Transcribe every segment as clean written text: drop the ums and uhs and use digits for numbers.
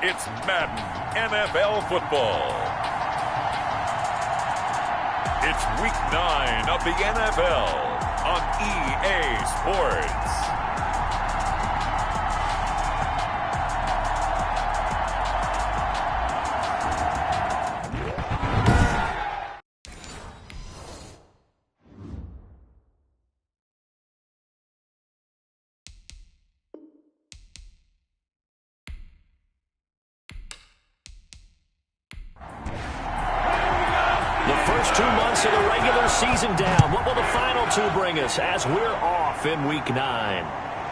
It's Madden NFL football. It's week 9 of the NFL on EA Sports. First 2 months of the regular season down. What will the final 2 bring us as we're off in week 9?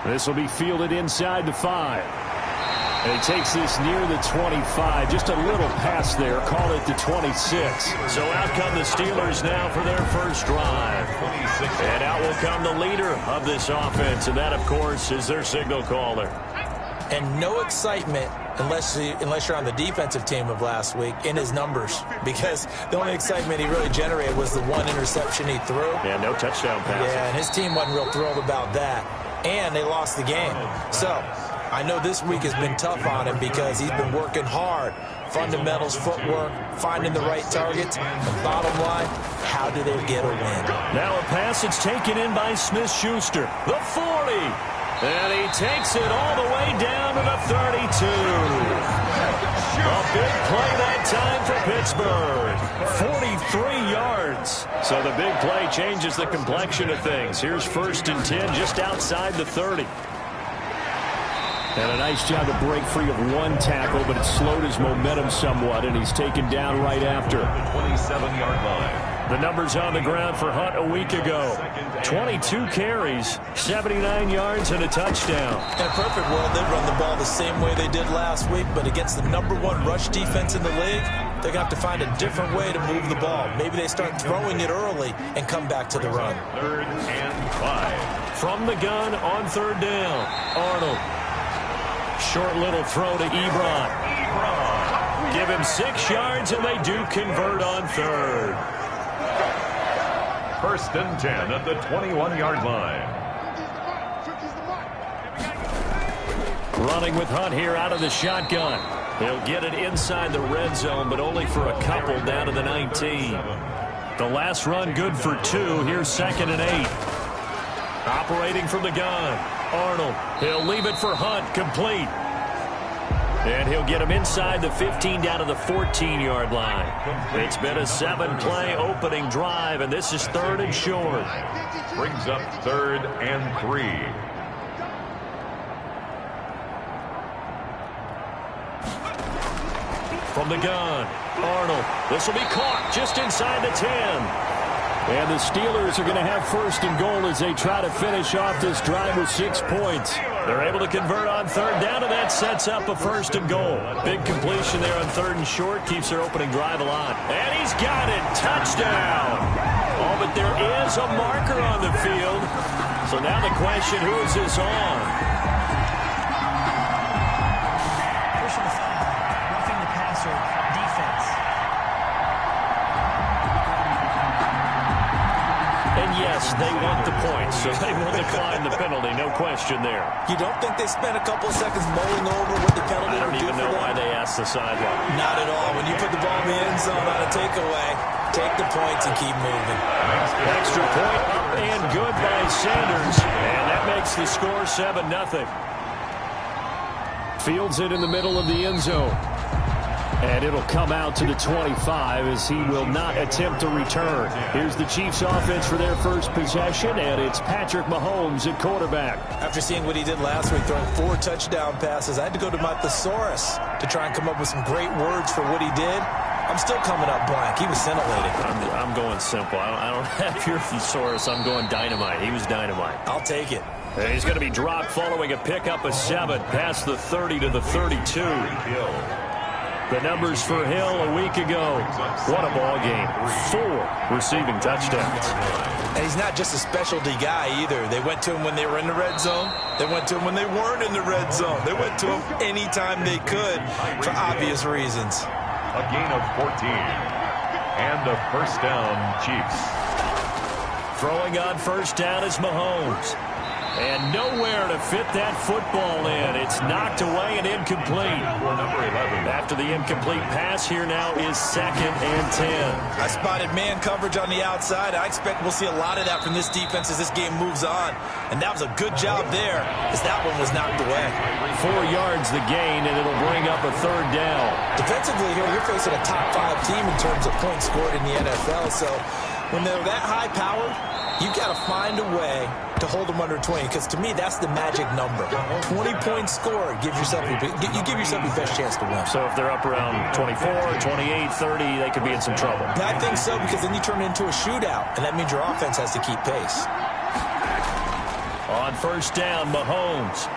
This will be fielded inside the 5. And he takes this near the 25. Just a little pass there. Call it the 26. So out come the Steelers now for their first drive. And out will come the leader of this offense. And that, of course, is their signal caller. And no excitement unless you're on the defensive team of last week in his numbers, because the only excitement he really generated was the 1 interception he threw. Yeah, no touchdown passes. Yeah, and his team wasn't real thrilled about that. And they lost the game. So I know this week has been tough on him because he's been working hard. Fundamentals, footwork, finding the right targets. And bottom line, how do they get a win? Now a pass that's taken in by Smith-Schuster. The 40. And he takes it all the way down to the 32. A big play that time for Pittsburgh. 43 yards. So the big play changes the complexion of things. Here's 1st and 10 just outside the 30. And a nice job to break free of 1 tackle, but it slowed his momentum somewhat, and he's taken down right after. 27-yard line. The numbers on the ground for Hunt a week ago. 22 carries, 79 yards, and a touchdown. In a perfect world, they'd run the ball the same way they did last week, but against the #1 rush defense in the league, they're going to have to find a different way to move the ball. Maybe they start throwing it early and come back to the run. 3rd and 5. From the gun on 3rd down, Arnold. Short little throw to Ebron. Give him 6 yards, and they do convert on 3rd. 1st and 10 at the 21-yard line. Running with Hunt here out of the shotgun. They'll get it inside the red zone, but only for a couple down to the 19. The last run good for 2. Here's 2nd and 8. Operating from the gun. Arnold. He'll leave it for Hunt. Complete. And he'll get him inside the 15 down to the 14-yard line. It's been a 7-play opening drive, and this is 3rd and short. Brings up 3rd and 3. From the gun, Arnold. This will be caught just inside the 10. And the Steelers are going to have 1st and goal as they try to finish off this drive with 6 points. They're able to convert on 3rd down, and that sets up a 1st and goal. Big completion there on 3rd and short. Keeps their opening drive alive. And he's got it. Touchdown. Oh, but there is a marker on the field. So now the question, who is this on? Personal foul. Roughing the passer. Defense. And yes, they want the points, so they will decline the penalty. No question there. You don't think they spent a couple of seconds mulling over what the penalty I don't would do even for know them? why they asked the sideline. Not at all. When you put the ball in the end zone on a takeaway, take the points and keep moving. Extra point up and good by Sanders. And that makes the score 7-0. Fields it in the middle of the end zone. And it'll come out to the 25 as he will not attempt to return. Here's the Chiefs offense for their first possession, and it's Patrick Mahomes at quarterback. After seeing what he did last week, throwing 4 touchdown passes, I had to go to my thesaurus to try and come up with some great words for what he did. I'm still coming up blank. He was scintillating. I'm going simple. I don't have your thesaurus. I'm going dynamite. He was dynamite. I'll take it. And he's going to be dropped following a pickup of 7 past the 30 to the 32. The numbers for Hill a week ago. What a ball game. 4 receiving touchdowns. And he's not just a specialty guy either. They went to him when they were in the red zone. They went to him when they weren't in the red zone. They went to him anytime they could for obvious reasons. A gain of 14. And a 1st down, Chiefs. Throwing on 1st down is Mahomes. And nowhere to fit that football in. It's knocked away and incomplete. After the incomplete pass, here now is 2nd and 10. I spotted man coverage on the outside. I expect we'll see a lot of that from this defense as this game moves on. And that was a good job there as that one was knocked away. 4 yards the gain, and it'll bring up a 3rd down. Defensively here, you're facing a top 5 team in terms of points scored in the NFL. So when they're that high-powered, you've got to find a way to hold them under 20, because to me, that's the magic number. 20 points scored, you give yourself your best chance to win. So if they're up around 24, 28, 30, they could be in some trouble. Yeah, I think so, because then you turn it into a shootout, and that means your offense has to keep pace. On 1st down, Mahomes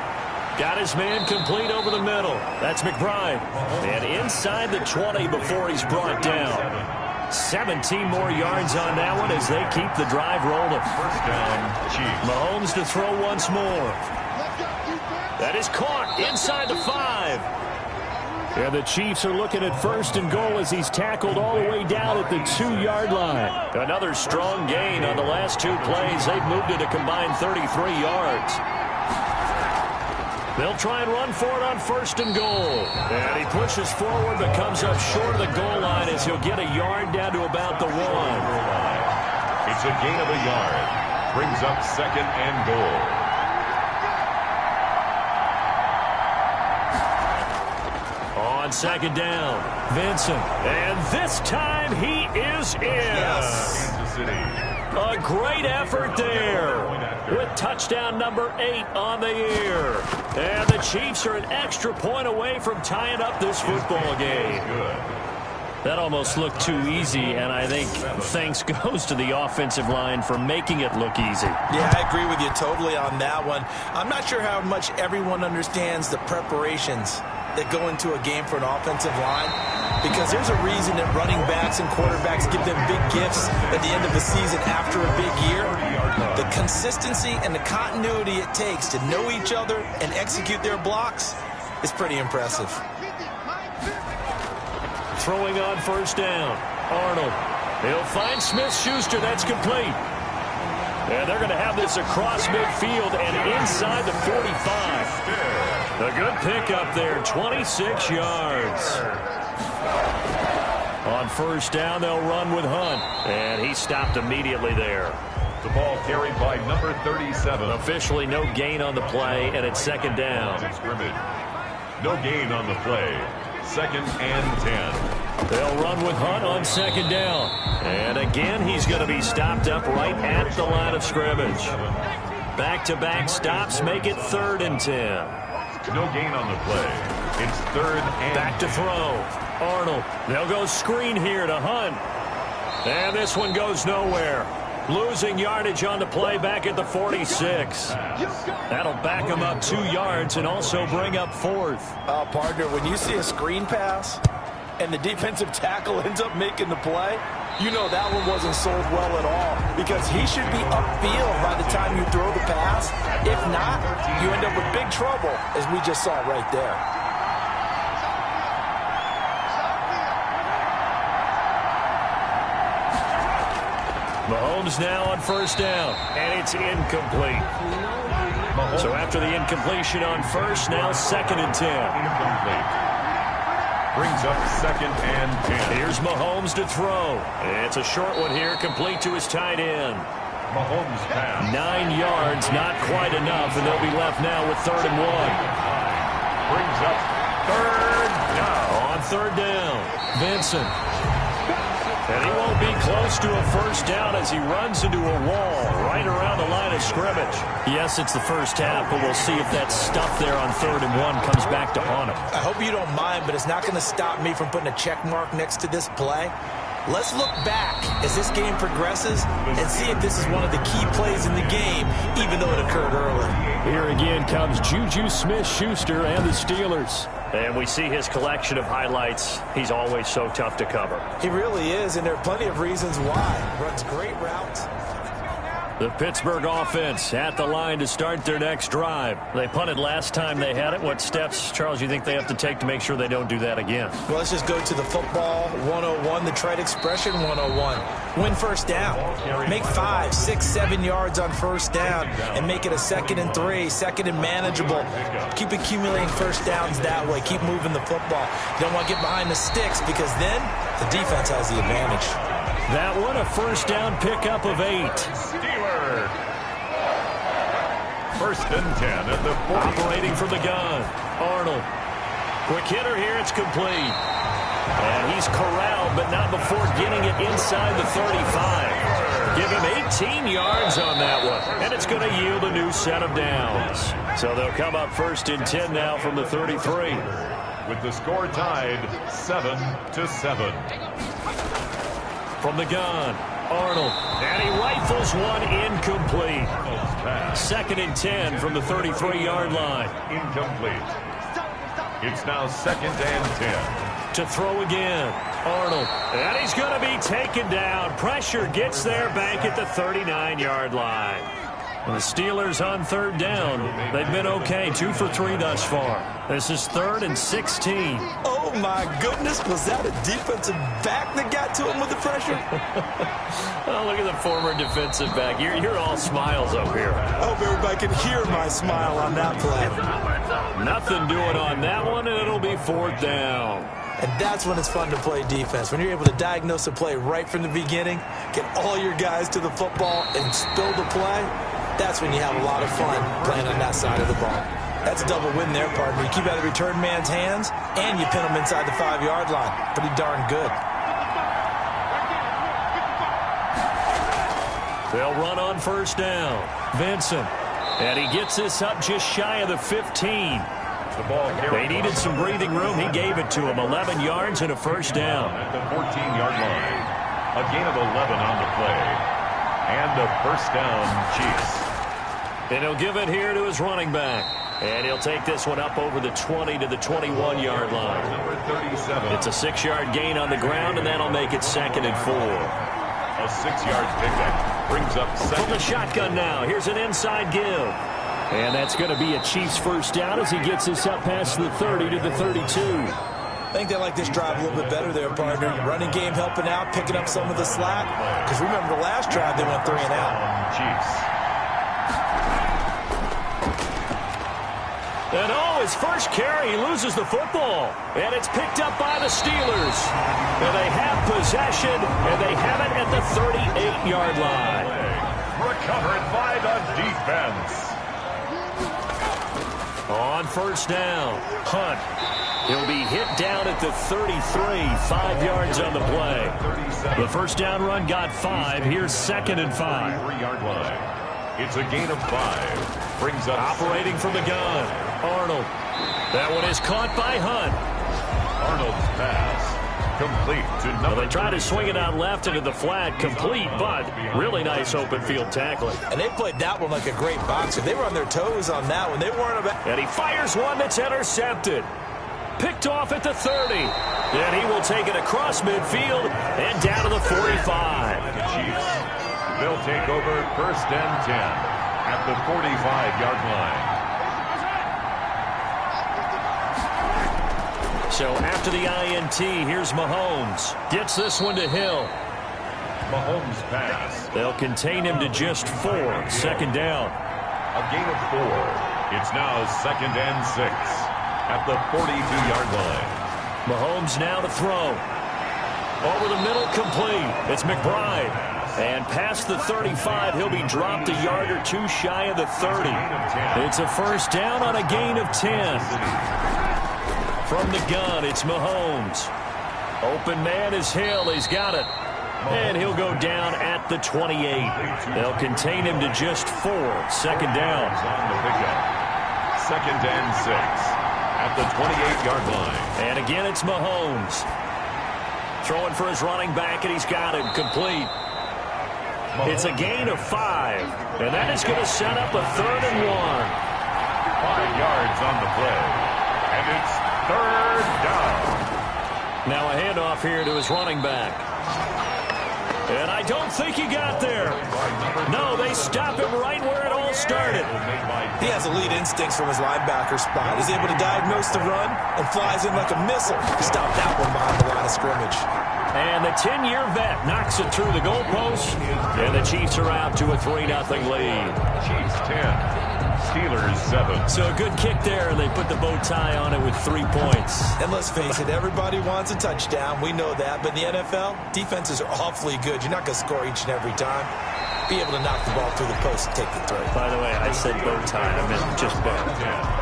got his man complete over the middle. That's McBride. And inside the 20 before he's brought down. 17 more yards on that one as they keep the drive rolling. 1st down, Chiefs. Mahomes to throw once more. That is caught inside the 5. And the Chiefs are looking at 1st and goal as he's tackled all the way down at the 2-yard line. Another strong gain on the last 2 plays. They've moved it a combined 33 yards. They'll try and run for it on 1st and goal. And he pushes forward but comes up short of the goal line as he'll get a yard down to about the 1. It's a gain of a yard. Brings up 2nd and goal. On 2nd down, Vincent. And this time he is in. Yes. Kansas City. A great effort there with touchdown number 8 on the year. And the Chiefs are an extra point away from tying up this football game. That almost looked too easy, and I think thanks goes to the offensive line for making it look easy. Yeah, I agree with you totally on that one. I'm not sure how much everyone understands the preparations that go into a game for an offensive line, because there's a reason that running backs and quarterbacks give them big gifts at the end of the season after a big year. The consistency and the continuity it takes to know each other and execute their blocks is pretty impressive. Throwing on 1st down, Arnold. He'll find Smith-Schuster. That's complete. And they're going to have this across midfield and inside the 45. A good pickup there, 26 yards. On 1st down, they'll run with Hunt. And he stopped immediately there. The ball carried by number 37. Officially no gain on the play, and it's 2nd down. Scrimmage. No gain on the play. 2nd and 10. They'll run with Hunt on 2nd down. And again, he's going to be stopped up right at the line of scrimmage. Back-to-back stops make it 3rd and 10. No gain on the play. It's 3rd and back to throw. Arnold. They'll go screen here to Hunt. And this one goes nowhere. Losing yardage on the play back at the 46. That'll back him up 2 yards and also bring up 4th. Partner, when you see a screen pass and the defensive tackle ends up making the play, you know that one wasn't sold well at all, because he should be upfield by the time you throw the pass. If not, you end up with big trouble, as we just saw right there. Mahomes now on 1st down, and it's incomplete. So after the incompletion on 1st, now 2nd and 10. incomplete. Brings up 2nd and 10. Here's Mahomes to throw. It's a short one here, complete to his tight end. Mahomes pass. 9 yards, not quite enough, and they'll be left now with 3rd and 1. Brings up 3rd down. On 3rd down, Vincent. And he won't be close to a 1st down as he runs into a wall right around the line of scrimmage. Yes, it's the first half, but we'll see if that stuff there on 3rd and 1 comes back to haunt him. I hope you don't mind, but it's not going to stop me from putting a check mark next to this play. Let's look back as this game progresses and see if this is one of the key plays in the game, even though it occurred early. Here again comes Juju Smith-Schuster and the Steelers. And we see his collection of highlights. He's always so tough to cover. He really is, and there are plenty of reasons why. Runs great routes. The Pittsburgh offense at the line to start their next drive. They punted last time they had it. What steps, Charles, you think they have to take to make sure they don't do that again? Well, let's just go to the football 101, the trade expression 101. Win first down. Make 5, 6, 7 yards on first down and make it a 2nd and 3, 2nd and manageable. Keep accumulating first downs that way. Keep moving the football. You don't want to get behind the sticks because then the defense has the advantage. That one, a first down pickup of 8. Steelers. 1st and 10 at the 40. Operating from the gun. Arnold. Quick hitter here. It's complete. And he's corralled, but not before getting it inside the 35. Give him 18 yards on that one. And it's going to yield a new set of downs. So they'll come up 1st and 10 now from the 33. With the score tied 7-7. From the gun, Arnold. And he rifles one incomplete. 2nd and 10 from the 33-yard line. Incomplete. It's now 2nd and 10. To throw again, Arnold. And he's going to be taken down. Pressure gets there back at the 39-yard line. And the Steelers on 3rd down. They've been okay, 2 for 3 thus far. This is 3rd and 16. Oh, my goodness. Was that a defensive back that got to him with the pressure? Oh, look at the former defensive back. You're all smiles up here. I hope everybody can hear my smile on that play. Nothing doing on that one, and it'll be 4th down. And that's when it's fun to play defense. When you're able to diagnose a play right from the beginning, get all your guys to the football, and spill the play, that's when you have a lot of fun playing on that side of the ball. That's a double win there, partner. You keep out of the return man's hands, and you pin them inside the 5-yard line. Pretty darn good. They'll run on 1st down. Vincent. And he gets this up just shy of the 15. They needed some breathing room. He gave it to him. 11 yards and a 1st down. At the 14-yard line. A gain of 11 on the play. And a 1st down, Chiefs. And he'll give it here to his running back. And he'll take this one up over the 20 to the 21-yard line. Number 37. It's a 6-yard gain on the ground, and that'll make it 2nd and 4. A 6-yard pickup brings up 2nd. From the shotgun now, here's an inside give. And that's going to be a Chiefs 1st down as he gets this up past the 30 to the 32. I think they like this drive a little bit better there, partner. Running game helping out, picking up some of the slack. Because remember the last drive, they went 3 and out. Chiefs. And his first carry, he loses the football. And it's picked up by the Steelers. And they have possession, and they have it at the 38-yard line. Recovered by the defense. On 1st down, Hunt. He'll be hit down at the 33, 5 yards on the play. The 1st down run got 5. Here's 2nd and 5. 3-yard line. It's a gain of 5. Brings up operating from the gun. Arnold. That one is caught by Hunt. Arnold's pass complete to number. Well, they try to swing it out left into the flat, complete, but really nice open field tackling. And they played that one like a great boxer. They were on their toes on that one. They weren't about. And he fires one that's intercepted. Picked off at the 30. Then he will take it across midfield and down to the 45. The Chiefs. They'll take over 1st and 10 at the 45-yard line. So after the INT, here's Mahomes. Gets this one to Hill. Mahomes pass. They'll contain him to just 4. 2nd down. A gain of 4. It's now 2nd and 6 at the 42-yard line. Mahomes now to throw. Over the middle, complete. It's McBride. And past the 35, he'll be dropped a yard or 2 shy of the 30. It's a 1st down on a gain of 10. From the gun, it's Mahomes. Open man is Hill. He's got it. And he'll go down at the 28. They'll contain him to just 4. 2nd down. On the pickup. 2nd and 6 at the 28-yard line. And again, it's Mahomes. Throwing for his running back, and he's got it. Complete. It's a gain of 5. And that is going to set up a 3rd and 1. 5 yards on the play. And it's 3rd down. Now a handoff here to his running back. And I don't think he got there. No, they stop him right where it all started. He has elite instincts from his linebacker spot. He's able to diagnose the run and flies in like a missile. Stop that one behind the line of scrimmage. And the 10-year vet knocks it through the goalpost. And the Chiefs are out to a 3-0 lead. Chiefs 10. Steelers 7. So a good kick there, and they put the bow tie on it with 3 points. And let's face it, everybody wants a touchdown. We know that. But in the NFL, defenses are awfully good. You're not going to score each and every time. Be able to knock the ball through the post and take the throw. By the way, I said bow tie. I meant just bow.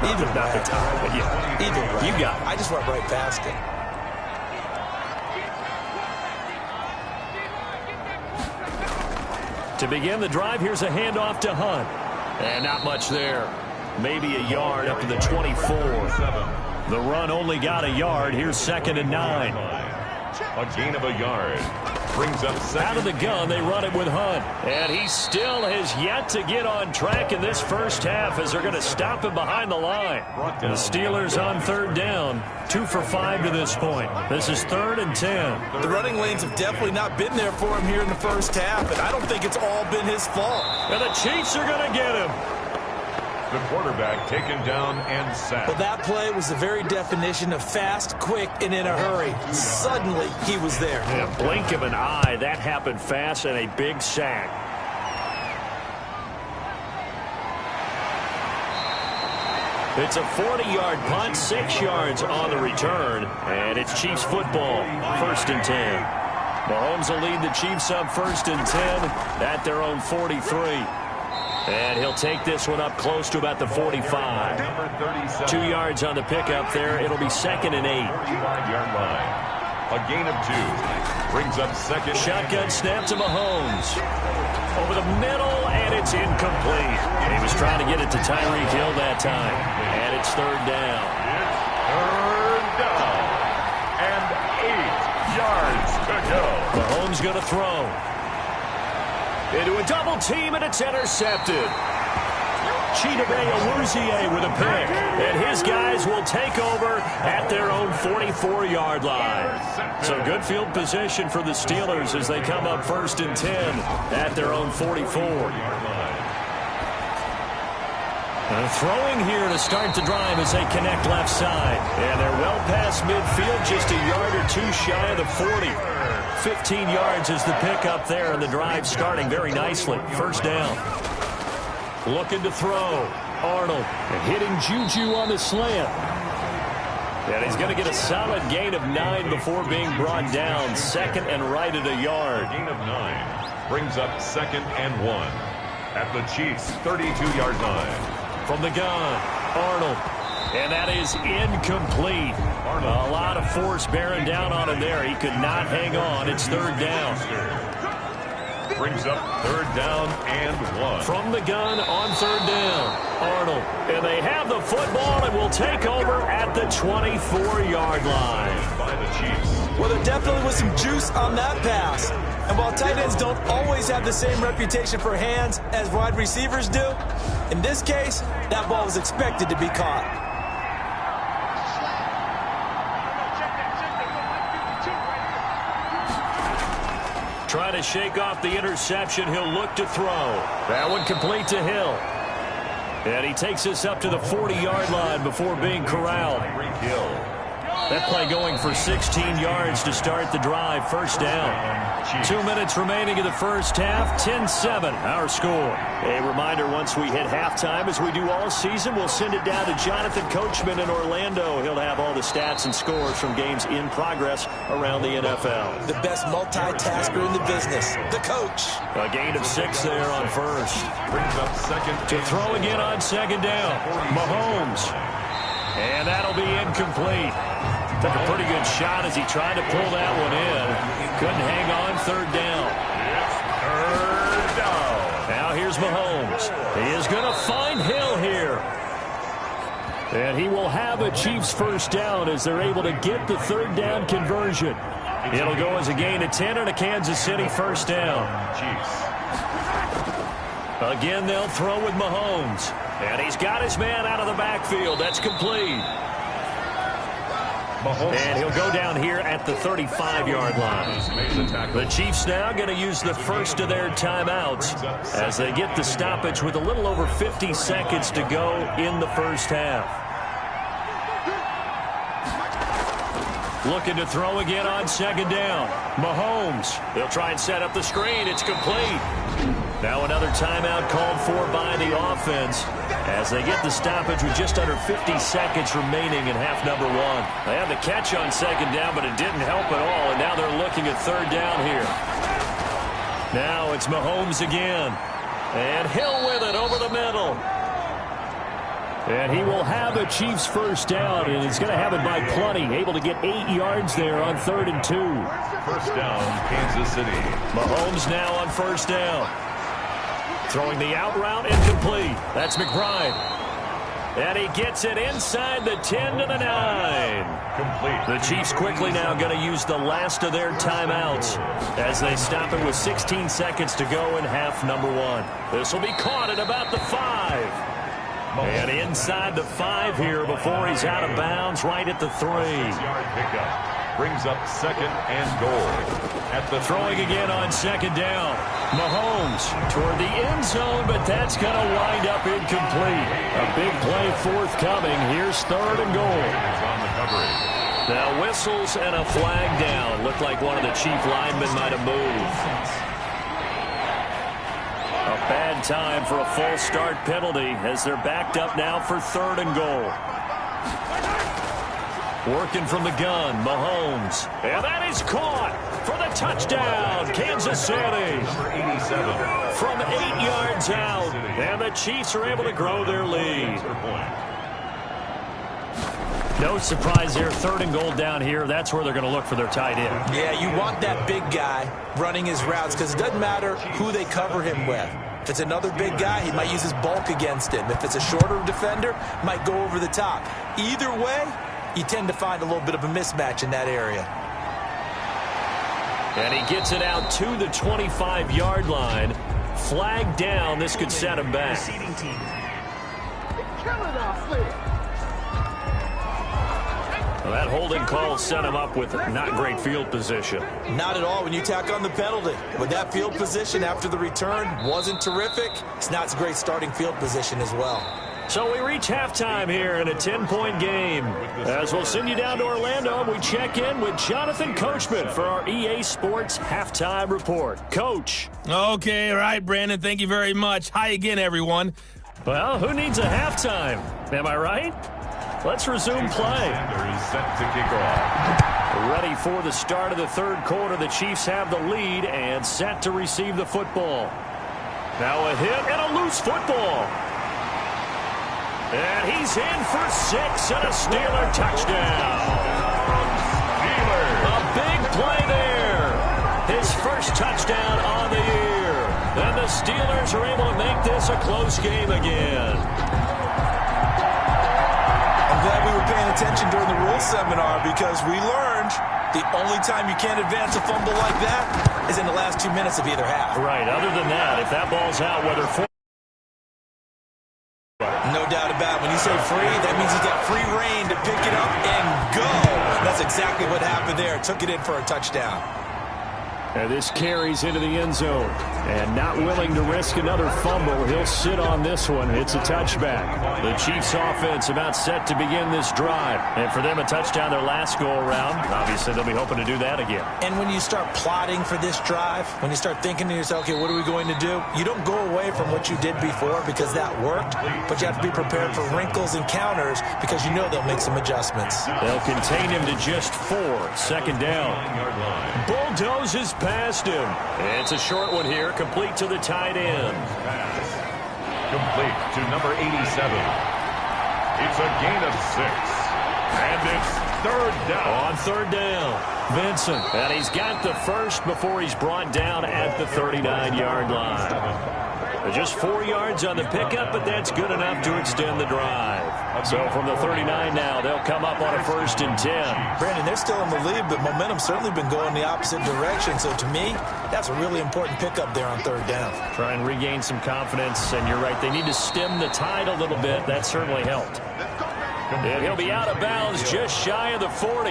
Either not way. the tie, but yeah. Either way. You got it. I just went right past it. To begin the drive, here's a handoff to Hunt. And not much there. Maybe a yard up to the 24. The run only got a yard. Here's 2nd and 9. A gain of a yard. Brings up second. Out of the gun, they run it with Hunt. And he still has yet to get on track in this first half as they're going to stop him behind the line. The Steelers on 3rd down. 2 for 5 to this point. This is 3rd and 10. The running lanes have definitely not been there for him here in the first half, and I don't think it's all been his fault. And the Chiefs are going to get him. The quarterback taken down and sacked. Well, that play was the very definition of fast, quick, and in a hurry. Suddenly, he was there. In a blink of an eye, that happened fast, and a big sack. It's a 40-yard punt, 6 yards on the return, and it's Chiefs football, 1st and 10. Mahomes will lead the Chiefs up 1st and 10 at their own 43. And he'll take this one up close to about the 45. 2 yards on the pickup there. It'll be 2nd and 8. 45-yard line. A gain of 2. Brings up 2nd. Shotgun snap to Mahomes. Over the middle, and it's incomplete. He was trying to get it to Tyreek Hill that time. And it's 3rd down. Third down. And 8 yards to go. Mahomes going to throw. Into a double team, and it's intercepted. Chidobe Awuzie with a pick. And his guys will take over at their own 44-yard line. So good field position for the Steelers as they come up 1st and 10 at their own 44. And throwing here to start the drive as they connect left side. And they're well past midfield, just a yard or 2 shy of the 40. 15 yards is the pickup there, and the drive starting very nicely. 1st down. Looking to throw. Arnold hitting Juju on the slant. And he's going to get a solid gain of 9 before being brought down. 2nd and right at a yard. Gain of 9. Brings up 2nd and 1. At the Chiefs' 32-yard line. From the gun, Arnold. And that is incomplete. A lot of force bearing down on him there. He could not hang on. It's 3rd down. Brings up 3rd down and 1. From the gun on 3rd down, Arnold. And they have the football and will take over at the 24-yard line. By the Chiefs. Well, there definitely was some juice on that pass. And while tight ends don't always have the same reputation for hands as wide receivers do, in this case, that ball was expected to be caught. Trying to shake off the interception. He'll look to throw. That one complete to Hill. And he takes us up to the 40-yard line before being corralled. Hill. That play going for 16 yards to start the drive. 1st down. 2 minutes remaining in the first half. 10-7, our score. A reminder, once we hit halftime, as we do all season, we'll send it down to Jonathan Coachman in Orlando. He'll have all the stats and scores from games in progress around the NFL. The best multitasker in the business, the coach. A gain of 6 there on 1st. Brings up 2nd. To throw again on 2nd down. Mahomes. And that'll be incomplete. Took a pretty good shot as he tried to pull that one in. Couldn't hang on. 3rd down. It's 3rd down. Now here's Mahomes. He is going to find Hill here. And he will have a Chiefs 1st down as they're able to get the 3rd down conversion. It'll go as a gain of 10 and a Kansas City 1st down. Chiefs. Again, they'll throw with Mahomes. And he's got his man out of the backfield. That's complete. And he'll go down here at the 35-yard line. The Chiefs now going to use the first of their timeouts as they get the stoppage with a little over 50 seconds to go in the first half. Looking to throw again on second down. Mahomes. He'll try and set up the screen. It's complete. Now another timeout called for by the offense as they get the stoppage with just under 50 seconds remaining in half number one. They had the catch on second down, but it didn't help at all, and now they're looking at third down here. Now it's Mahomes again. And Hill with it over the middle. And he will have a Chiefs first down, and he's going to have it by plenty. Able to get 8 yards there on 3rd and 2. First down, Kansas City. Mahomes now on first down. Throwing the out route incomplete. That's McBride. And he gets it inside the 10 to the 9. Complete. The Chiefs quickly now going to use the last of their timeouts as they stop it with 16 seconds to go in half number one. This will be caught at about the 5. And inside the 5 here before he's out of bounds right at the 3. 6-yard pickup. Brings up second and goal. At the throwing again on second down. Mahomes toward the end zone, but that's going to wind up incomplete. A big play forthcoming. Here's 3rd and goal. On the coverage. Now whistles and a flag down. Looked like one of the Chief linemen might have moved. A bad time for a false start penalty as they're backed up now for 3rd and goal. Working from the gun, Mahomes. And that is caught for the touchdown, Kansas City. Number 87. From 8 yards out, and the Chiefs are able to grow their lead. No surprise here, 3rd and goal down here. That's where they're going to look for their tight end. Yeah, you want that big guy running his routes because it doesn't matter who they cover him with. If it's another big guy, he might use his bulk against him. If it's a shorter defender, might go over the top. Either way, you tend to find a little bit of a mismatch in that area. And he gets it out to the 25-yard line. Flag down. This could set him back. Receiving team. Well, that holding call set him up with not great field position. Not at all when you tack on the penalty. With that field position after the return wasn't terrific, it's not a great starting field position as well. So we reach halftime here in a 10-point game. As we'll send you down to Orlando, we check in with Jonathan Coachman for our EA Sports Halftime Report. Coach. Okay, all right, Brandon, thank you very much. Hi again, everyone. Well, who needs a halftime? Am I right? Let's resume play. Is set to kick off. Ready for the start of the 3rd quarter. The Chiefs have the lead and set to receive the football. Now a hit and a loose football. And he's in for 6 and a Steeler touchdown. A big play there. His first touchdown on the year. And the Steelers are able to make this a close game again. I'm glad we were paying attention during the rules seminar because we learned the only time you can't advance a fumble like that is in the last 2 minutes of either half. Right. Other than that, if that ball's out, whether for no doubt about it. When you say free, that means he's got free reign to pick it up and go. That's exactly what happened there. Took it in for a touchdown. And this carries into the end zone. And not willing to risk another fumble, he'll sit on this one. It's a touchback. The Chiefs offense about set to begin this drive. And for them, a touchdown their last go-around. Obviously, they'll be hoping to do that again. And when you start plotting for this drive, when you start thinking to yourself, okay, what are we going to do? You don't go away from what you did before because that worked, but you have to be prepared for wrinkles and counters because you know they'll make some adjustments. They'll contain him to just 4. Second down. Bulldozes past him. It's a short one here, complete to the tight end. Pass. Complete to number 87. It's a gain of 6. And it's 3rd down. On 3rd down, Vincent. And he's got the first before he's brought down at the 39-yard line. Just 4 yards on the pickup, but that's good enough to extend the drive. So from the 39 now, they'll come up on a 1st and 10. Brandon, they're still in the lead, but momentum's certainly been going the opposite direction. So to me, that's a really important pickup there on 3rd down. Try and regain some confidence, and you're right, they need to stem the tide a little bit. That certainly helped. And he'll be out of bounds just shy of the 40.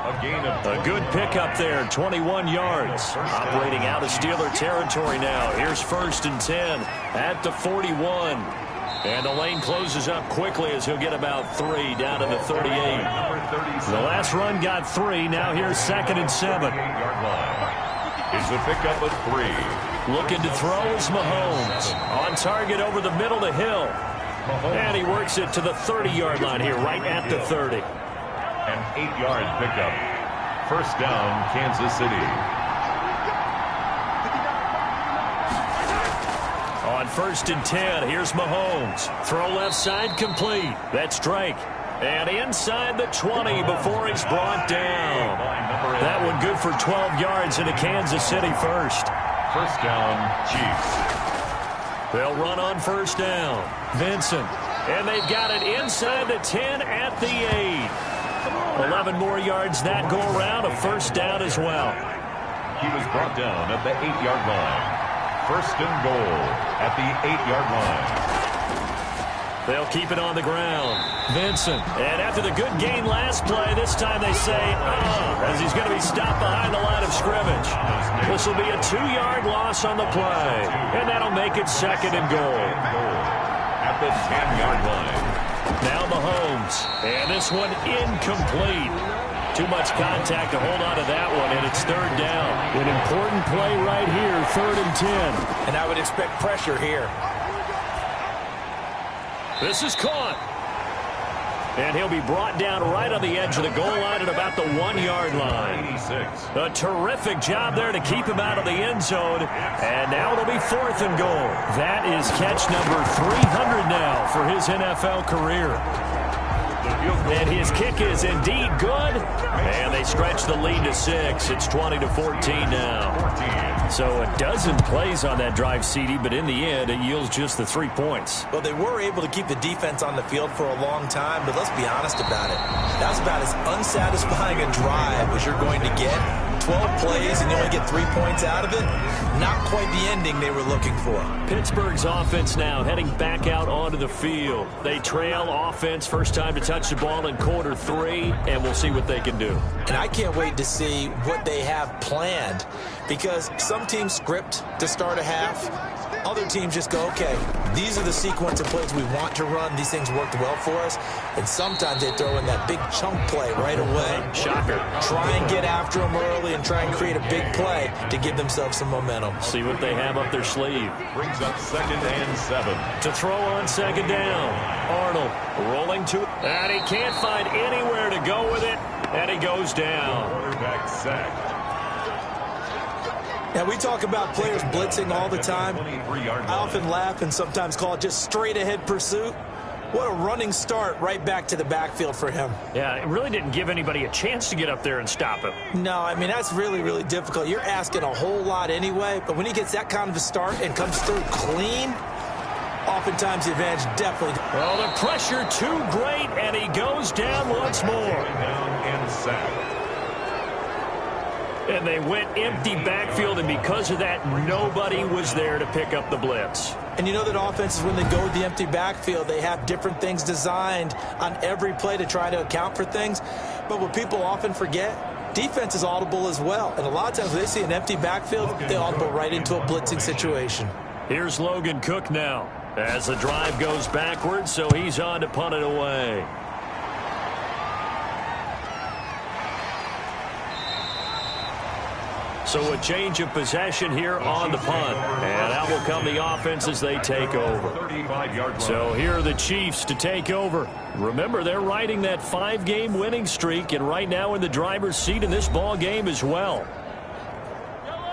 A good pickup there, 21 yards. Operating out of Steeler territory now. Here's 1st and 10 at the 41. And the lane closes up quickly as he'll get about 3 down to the 38. The last run got 3. Now here's 2nd and 7. It's a pickup of 3. Looking to throw is Mahomes. On target over the middle to Hill. And he works it to the 30-yard line here, right at the 30. An 8-yard pickup. 1st down, Kansas City. On 1st and 10, here's Mahomes. Throw left side complete. That's Drake. And inside the 20 before he's brought down. That one good for 12 yards into Kansas City first. 1st down, Chiefs. They'll run on 1st down. Vincent. And they've got it inside the 10 at the 8. 11 more yards that go around. A 1st down as well. He was brought down at the 8-yard line. 1st and goal at the 8-yard line. They'll keep it on the ground. Vincent. And after the good gain last play, this time they say, as he's going to be stopped behind the line of scrimmage. This will be a 2-yard loss on the play. And that'll make it 2nd and goal. At the 10-yard line. Now Mahomes. And this one incomplete. Too much contact to hold on to that one, and it's 3rd down. An important play right here, 3rd and 10. And I would expect pressure here. This is caught. And he'll be brought down right on the edge of the goal line at about the 1-yard line. 86. A terrific job there to keep him out of the end zone. And now it'll be 4th and goal. That is catch number 300 now for his NFL career. And his kick is indeed good. And they stretch the lead to 6. It's 20-14 now. So a dozen plays on that drive, CD, but in the end, it yields just the 3 points. Well, they were able to keep the defense on the field for a long time, but let's be honest about it. That's about as unsatisfying a drive as you're going to get. 12 plays and you only get 3 points out of it. Not quite the ending they were looking for. Pittsburgh's offense now heading back out onto the field. They trail offense, first time to touch the ball in quarter 3, and we'll see what they can do. And I can't wait to see what they have planned, because some teams script to start a half. Other teams just go, okay, these are the sequence of plays we want to run. These things worked well for us. And sometimes they throw in that big chunk play right away. Shocker. Try and get after them early and try and create a big play to give themselves some momentum. See what they have up their sleeve. Brings up 2nd and 7. To throw on 2nd down. Arnold rolling to, and he can't find anywhere to go with it. And he goes down. Quarterback sacked. Now, we talk about players blitzing all the time. I often laugh and sometimes call it just straight-ahead pursuit. What a running start right back to the backfield for him. Yeah, it really didn't give anybody a chance to get up there and stop him. No, I mean, that's really, really difficult. You're asking a whole lot anyway, but when he gets that kind of a start and comes through clean, oftentimes the advantage definitely. Well, the pressure too great, and he goes down once more. Down and sacked. And they went empty backfield, and because of that, nobody was there to pick up the blitz. And you know that offenses, when they go with the empty backfield, they have different things designed on every play to try to account for things. But what people often forget, defense is audible as well. And a lot of times when they see an empty backfield, they audible right into a blitzing situation. Here's Logan Cook now as the drive goes backwards, so he's on to punt it away. So a change of possession here on the punt. And out will come the offense as they take over. So here are the Chiefs to take over. Remember, they're riding that 5-game winning streak, and right now in the driver's seat in this ball game as well.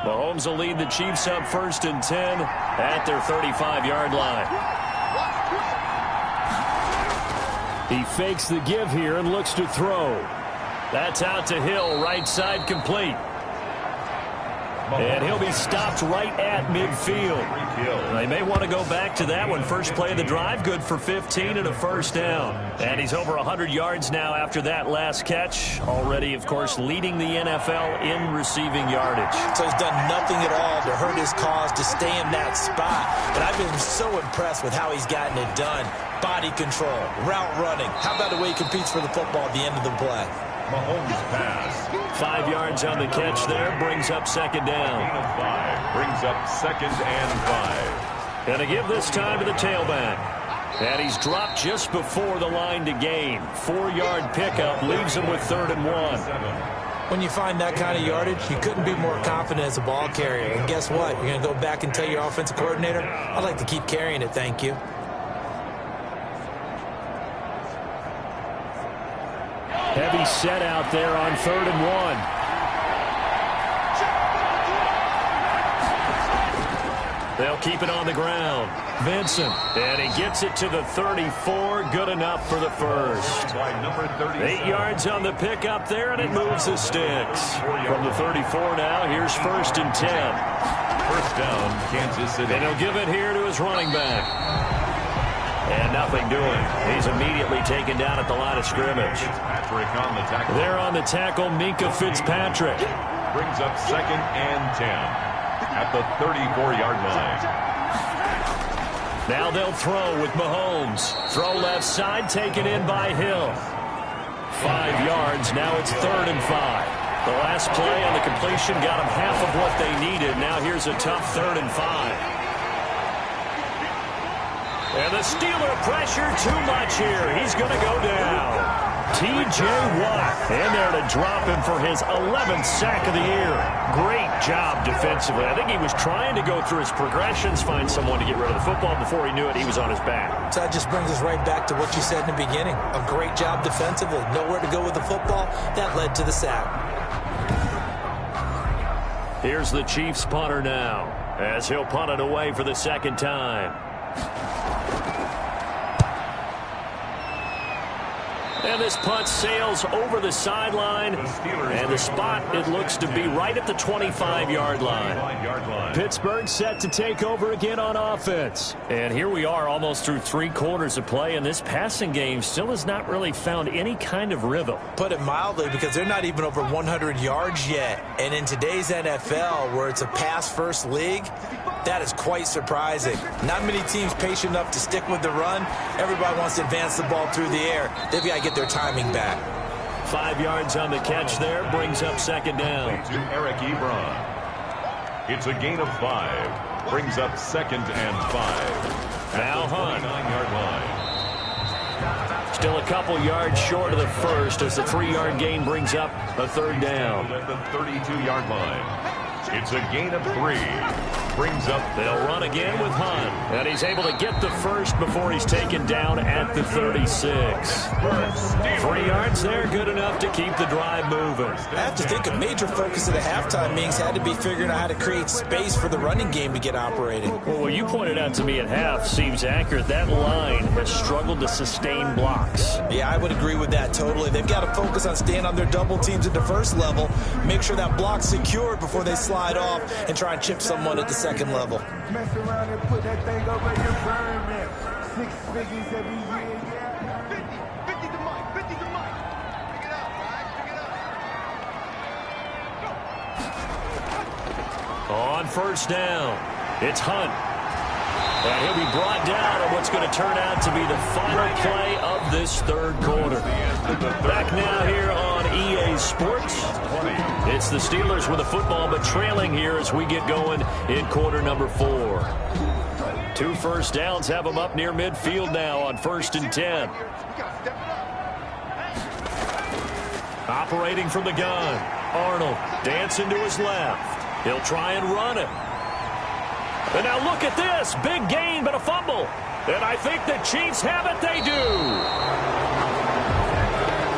Mahomes will lead the Chiefs up 1st and 10 at their 35-yard line. He fakes the give here and looks to throw. That's out to Hill, right side complete. And he'll be stopped right at midfield. They may want to go back to that one. First play of the drive, good for 15 and a first down. And he's over 100 yards now after that last catch. Already, of course, leading the NFL in receiving yardage. So he's done nothing at all to hurt his cause, to stay in that spot. And I've been so impressed with how he's gotten it done. Body control, route running. How about the way he competes for the football at the end of the play? Mahomes pass. 5 yards on the catch there, brings up second down. Gain of 5 brings up second and 5. Going to give this time to the tailback. And he's dropped just before the line to gain. 4-yard pickup leaves him with 3rd and 1. When you find that kind of yardage, you couldn't be more confident as a ball carrier. And guess what? You're going to go back and tell your offensive coordinator, I'd like to keep carrying it, thank you. Heavy set out there on 3rd and 1. They'll keep it on the ground. Vincent, and he gets it to the 34. Good enough for the first. 8 yards on the pickup there, and it moves the sticks. From the 34 now, here's 1st and 10. First down, Kansas City. And he'll give it here to his running back. And nothing doing. He's immediately taken down at the line of scrimmage. Fitzpatrick on the tackle. There on the tackle, Minkah Fitzpatrick. Brings up 2nd and 10 at the 34-yard line. Now they'll throw with Mahomes. Throw left side, taken in by Hill. 5 yards, now it's 3rd and 5. The last play on the completion got him half of what they needed. Now here's a tough 3rd and 5. And the Steeler pressure too much here. He's going to go down. T.J. Watt in there to drop him for his 11th sack of the year. Great job defensively. I think he was trying to go through his progressions, find someone to get rid of the football. Before he knew it, he was on his back. So that just brings us right back to what you said in the beginning. A great job defensively. Nowhere to go with the football. That led to the sack. Here's the Chiefs punter now, as he'll punt it away for the 2nd time. And this punt sails over the sideline, and the spot, it looks to be right at the 25-yard line. Pittsburgh set to take over again on offense. And here we are almost through 3 quarters of play, and this passing game still has not really found any kind of rhythm. Put it mildly, because they're not even over 100 yards yet. And in today's NFL, where it's a pass-first league, that is quite surprising. Not many teams patient enough to stick with the run. Everybody wants to advance the ball through the air. They've got to get their timing back. 5 yards on the catch there, brings up 2nd down. To Eric Ebron. It's a gain of 5. Brings up 2nd and 5. Now Hunt. 9-yard line. Still a couple yards short of the first as the 3-yard gain brings up a 3rd down. At the 32-yard line. It's a gain of 3. Brings up. They'll run again with Hunt. And he's able to get the first before he's taken down at the 36. 3 yards there, good enough to keep the drive moving. I have to think a major focus of the halftime meetings had to be figuring out how to create space for the running game to get operating. Well, what you pointed out to me at half seems accurate. That line has struggled to sustain blocks. Yeah, I would agree with that totally. They've got to focus on staying on their double teams at the first level, make sure that block's secured before they slide off and try and chip someone at the second level. Mess around and put that thing over your firm. 6 figures every year, yeah. 50 to Mike, 50 to Mike. Pick it up, right? Pick it up. On 1st down, it's Hunt. And he'll be brought down on what's going to turn out to be the final play of this 3rd quarter. Back now here on EA Sports. It's the Steelers with the football, but trailing here as we get going in quarter number 4. 2 first downs have them up near midfield now on 1st and 10. Operating from the gun. Arnold dancing to his left. He'll try and run it. And now look at this. Big gain, but a fumble. And I think the Chiefs have it. They do.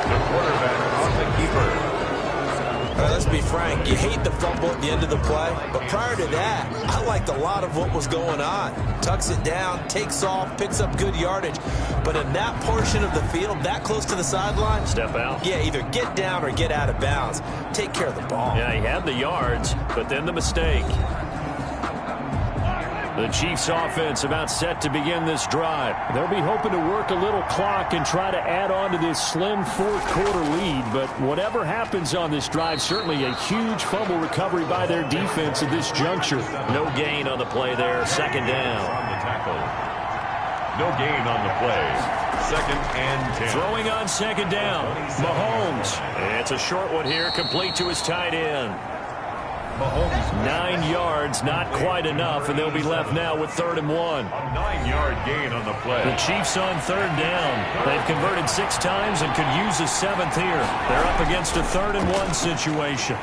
The quarterback on the keeper. let's be frank, you hate the fumble at the end of the play, but prior to that, I liked a lot of what was going on. Tucks it down, takes off, picks up good yardage, but in that portion of the field, that close to the sideline, step out. Yeah, either get down or get out of bounds. Take care of the ball. Yeah, he had the yards, but then the mistake. The Chiefs offense about set to begin this drive. They'll be hoping to work a little clock and try to add on to this slim fourth-quarter lead. But whatever happens on this drive, certainly a huge fumble recovery by their defense at this juncture. No gain on the play there. Second down. On the tackle. No gain on the play. Second and 10. Throwing on second down. Mahomes. It's a short one here, complete to his tight end. Mahomes. 9 yards, not quite enough, and they'll be left now with 3rd and 1. A 9-yard gain on the play. The Chiefs on 3rd down. They've converted 6 times and could use a 7th here. They're up against a 3rd and 1 situation.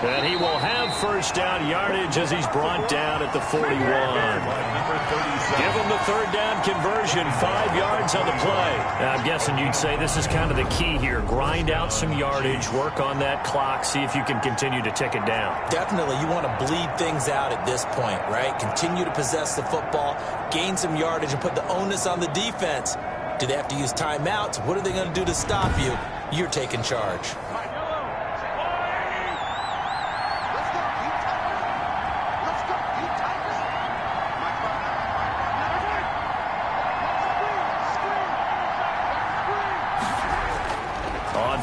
And he will have first down yardage as he's brought down at the 41. Give him the 3rd down conversion, 5 yards on the play. I'm guessing you'd say this is kind of the key here. Grind out some yardage, work on that clock, see if you can continue to tick it down. Definitely, you want to bleed things out at this point, right? Continue to possess the football, gain some yardage, and put the onus on the defense. Do they have to use timeouts? What are they going to do to stop you? You're taking charge.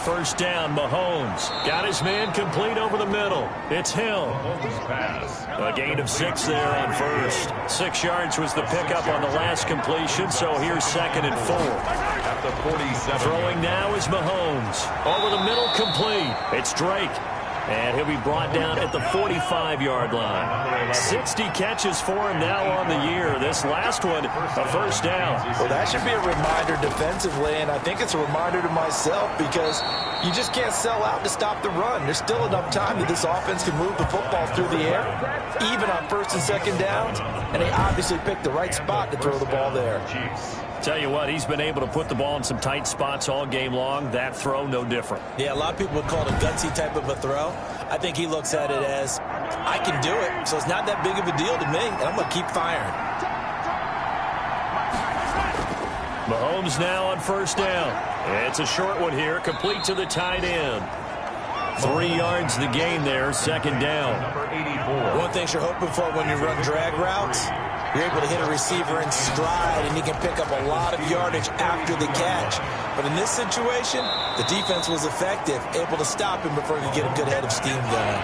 First down, Mahomes. Got his man complete over the middle. It's Hill. Pass. A gain of 6 there on first. 6 yards was the pickup on the last completion, so here's 2nd and 4. At the 47. Throwing now is Mahomes. Over the middle, complete. It's Drake. And he'll be brought down at the 45-yard line. 60 catches for him now on the year. This last one, a first down. Well, that should be a reminder defensively, and I think it's a reminder to myself because you just can't sell out to stop the run. There's still enough time that this offense can move the football through the air, even on 1st and 2nd downs, and they obviously picked the right spot to throw the ball there. Tell you what, he's been able to put the ball in some tight spots all game long. That throw, no different. Yeah, a lot of people would call it a gutsy type of a throw. I think he looks at it as, I can do it, so it's not that big of a deal to me, and I'm going to keep firing. Mahomes now on first down. It's a short one here, complete to the tight end. 3 yards the gain there, 2nd down. Number 84. One thing you're hoping for when you run drag routes, you're able to hit a receiver in stride, and you can pick up a lot of yardage after the catch. But in this situation, the defense was effective, able to stop him before he could get a good head of steam going.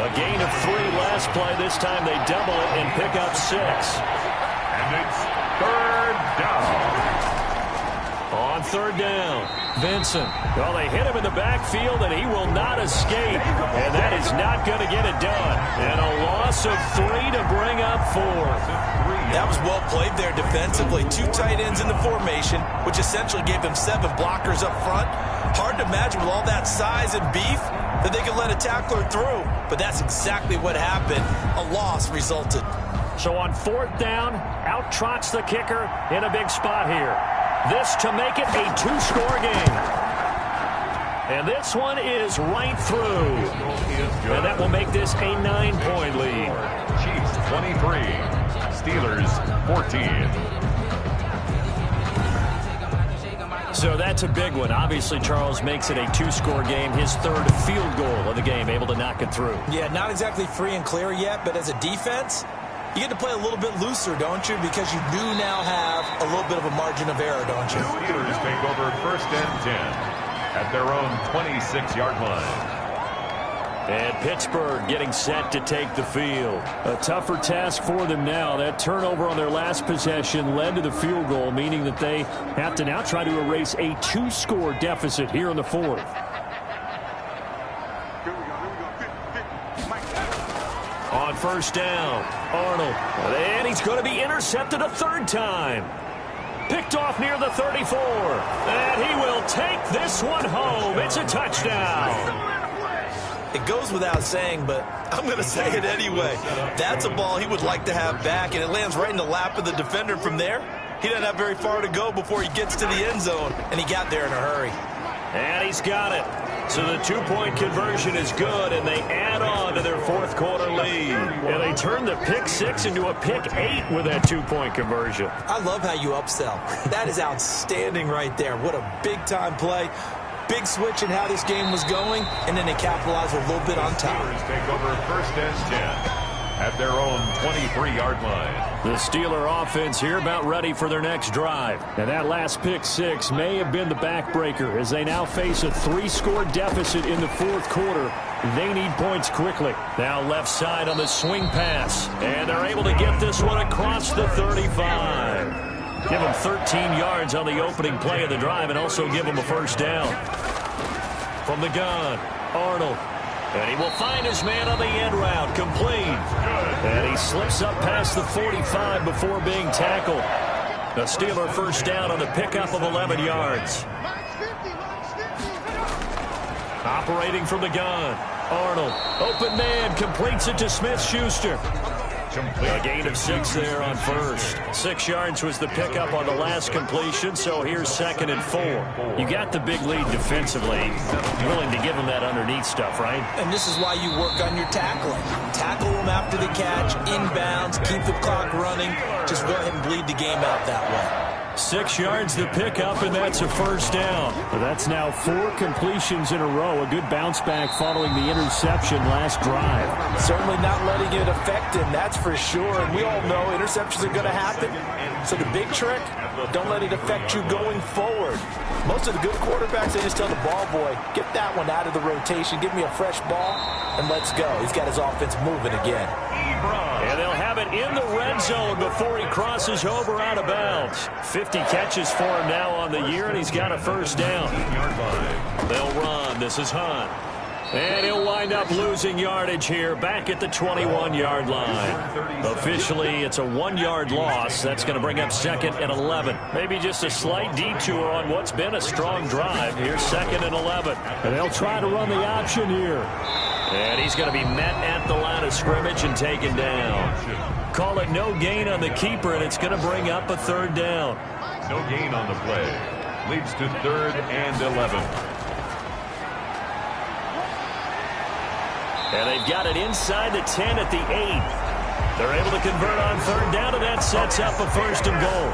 A gain of 3 last play. This time they double it and pick up 6. And it's 3rd down. On 3rd down, Vincent. Well, they hit him in the backfield, and he will not escape. And that is not going to get it done. And a loss of 3 to bring up 4. That was well played there defensively. 2 tight ends in the formation, which essentially gave them 7 blockers up front. Hard to imagine with all that size and beef that they could let a tackler through. But that's exactly what happened. A loss resulted. So on 4th down, out trots the kicker in a big spot here. This to make it a 2-score game. And this one is right through. And that will make this a 9-point lead. Chiefs 23. Steelers 14. So that's a big one. Obviously, Charles makes it a 2-score game. His 3rd field goal of the game, able to knock it through. Yeah, not exactly free and clear yet, but as a defense, you get to play a little bit looser, don't you? Because you do now have a little bit of a margin of error, don't you? Steelers take over 1st and 10 at their own 26-yard line. And Pittsburgh getting set to take the field. A tougher task for them now. That turnover on their last possession led to the field goal, meaning that they have to now try to erase a 2-score deficit here in the 4th. On 1st down, Arnold. And he's going to be intercepted a 3rd time. Picked off near the 34. And he will take this one home. It's a touchdown. It goes without saying, but I'm going to say it anyway. That's a ball he would like to have back, and it lands right in the lap of the defender from there. He doesn't have very far to go before he gets to the end zone, and he got there in a hurry. And he's got it. So the two-point conversion is good, and they add on to their fourth quarter lead. And they turn the pick 6 into a pick 8 with that two-point conversion. I love how you upsell. That is outstanding right there. What a big-time play. Big switch in how this game was going, and then they capitalize a little bit on top. Steelers take over first and 10 at their own 23-yard line. The Steeler offense here about ready for their next drive. And that last pick 6 may have been the backbreaker as they now face a 3-score deficit in the fourth quarter. They need points quickly. Now left side on the swing pass. And they're able to get this one across the 35. Give them 13 yards on the opening play of the drive and also give them a first down. From the gun, Arnold. And he will find his man on the end route, complete. And he slips up past the 45 before being tackled. The Steeler first down on the pickup of 11 yards. Operating from the gun, Arnold. Open man, completes it to Smith-Schuster. A gain of 6 there on first. 6 yards was the pickup on the last completion, so here's 2nd and 4. You got the big lead defensively. Willing to give them that underneath stuff, right? And this is why you work on your tackling. Tackle them after the catch, inbounds, keep the clock running. Just go ahead and bleed the game out that way. 6 yards the pickup, and that's a first down. Well, that's now 4 completions in a row. A good bounce back following the interception last drive. Certainly not letting it affect him, that's for sure. And we all know interceptions are going to happen. So the big trick, don't let it affect you going forward. Most of the good quarterbacks, they just tell the ball boy, get that one out of the rotation, give me a fresh ball, and let's go. He's got his offense moving again. And they'll have it in the red zone before he crosses over out of bounds. 50 catches for him now on the year, and he's got a first down. They'll run. This is Hunt. And he'll wind up losing yardage here back at the 21-yard line. Officially, it's a 1-yard loss. That's going to bring up 2nd and 11. Maybe just a slight detour on what's been a strong drive. Here's 2nd and 11. And they'll try to run the option here. And he's going to be met at the line of scrimmage and taken down. Call it no gain on the keeper, and it's going to bring up a 3rd down. No gain on the play. Leads to 3rd and 11. And they've got it inside the 10 at the 8. They're able to convert on 3rd down, and that sets up a 1st and goal.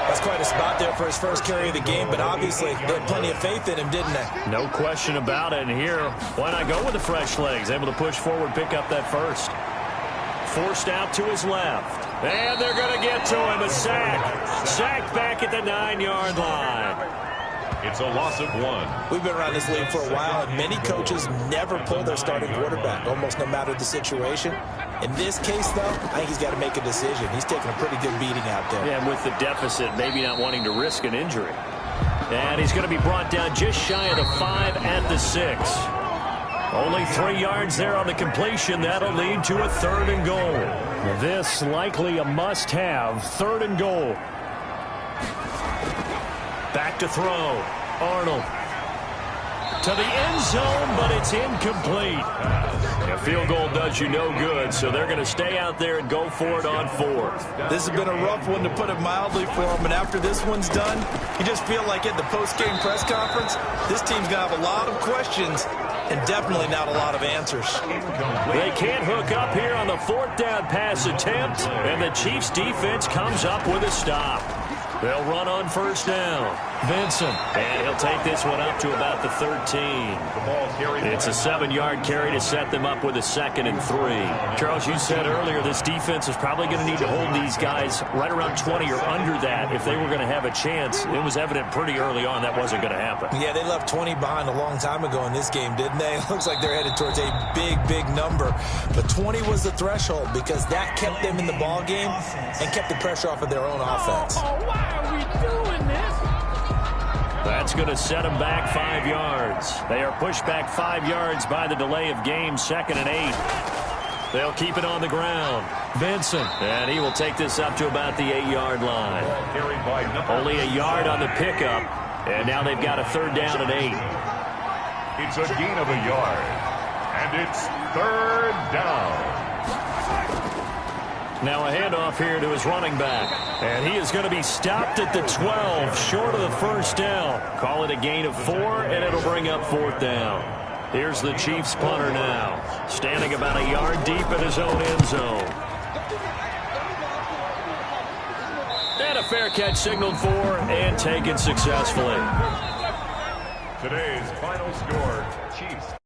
That's quite a spot there for his first carry of the game, but obviously they had plenty of faith in him, didn't they? No question about it. And here, why not go with the fresh legs? Able to push forward, pick up that first. Forced out to his left. And they're going to get to him. A sack. Sacked back at the 9-yard line. It's a loss of 1. We've been around this league for a while, and many coaches never pull their starting quarterback, almost no matter the situation. In this case, though, I think he's got to make a decision. He's taking a pretty good beating out there. Yeah, and with the deficit, maybe not wanting to risk an injury. And he's going to be brought down just shy of the 5 at the 6. Only 3 yards there on the completion. That'll lead to a 3rd and goal. This likely a must-have 3rd and goal. Back to throw. Arnold. To the end zone, but it's incomplete. A field goal does you no good, so they're going to stay out there and go for it on 4th. This has been a rough one, to put it mildly, for him. And after this one's done, you just feel like at the post-game press conference, this team's going to have a lot of questions and definitely not a lot of answers. They can't hook up here on the 4th down pass attempt, and the Chiefs defense comes up with a stop. They'll run on 1st down. Vincent, and he'll take this one up to about the 13. It's a 7-yard carry to set them up with a 2nd and 3. Charles, you said earlier this defense is probably going to need to hold these guys right around 20 or under that if they were going to have a chance. It was evident pretty early on that wasn't going to happen. Yeah, they left 20 behind a long time ago in this game, didn't they? It looks like they're headed towards a big, big number. But 20 was the threshold because that kept them in the ball game and kept the pressure off of their own offense. That's going to set them back 5 yards. They are pushed back 5 yards by the delay of game, 2nd and 8. They'll keep it on the ground. Vincent, and he will take this up to about the 8-yard line. Only a yard on the pickup, and now they've got a 3rd down and 8. It's a gain of a yard, and it's 3rd down. Now a handoff here to his running back. And he is going to be stopped at the 12, short of the first down. Call it a gain of 4, and it'll bring up 4th down. Here's the Chiefs punter now, standing about a yard deep in his own end zone. And a fair catch signaled for and taken successfully. Today's final score, Chiefs